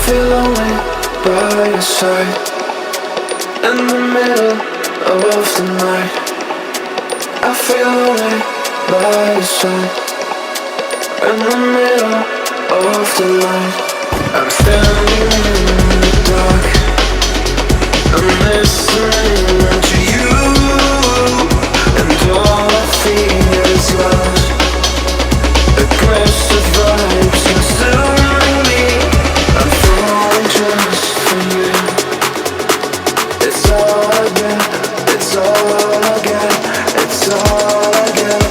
feel lonely by your side, in the middle of the night. I feel lonely by your side, in the middle of the night. I'm standing in the dark, I'm listening to you, and all I feel is love. Aggressive vibes consuming me. I'm falling just for you. It's all I get, it's all I get, it's all I get,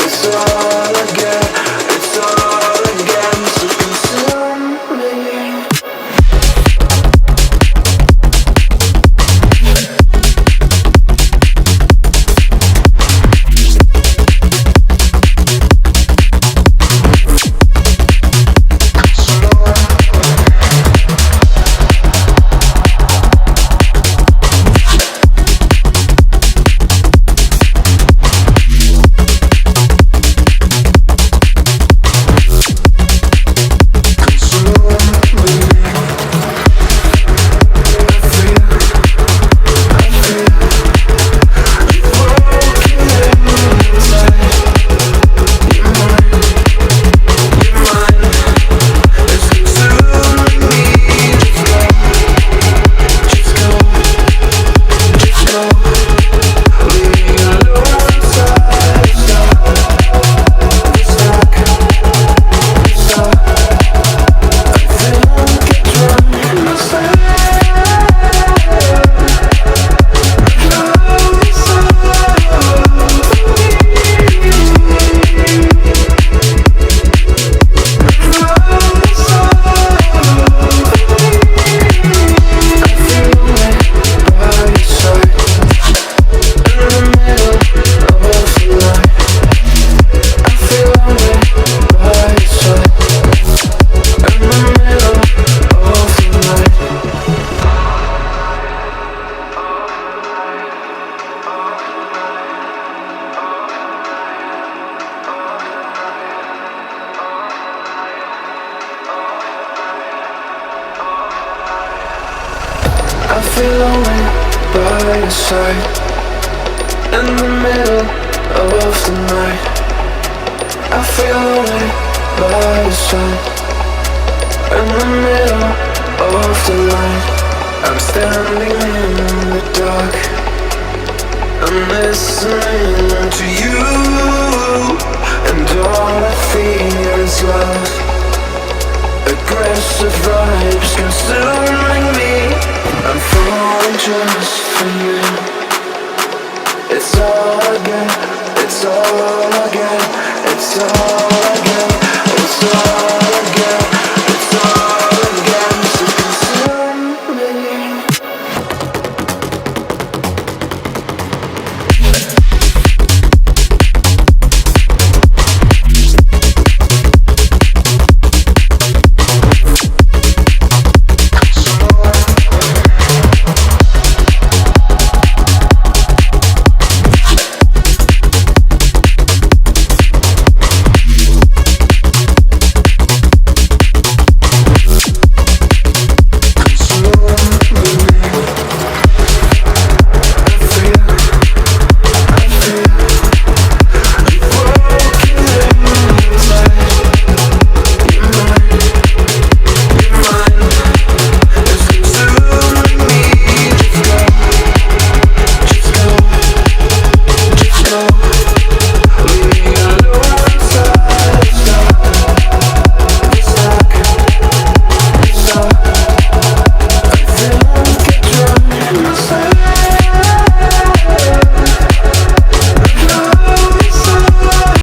it's all I get, it's all I get. So consume me. I feel lonely by your side, in the middle of the night. I feel lonely by your side, in the middle of the night. I'm standing in the dark, I'm listening to you, and all I feel is love. Aggressive vibes consuming me. I'm falling just for you. It's all I get, it's all I get, it's all I get.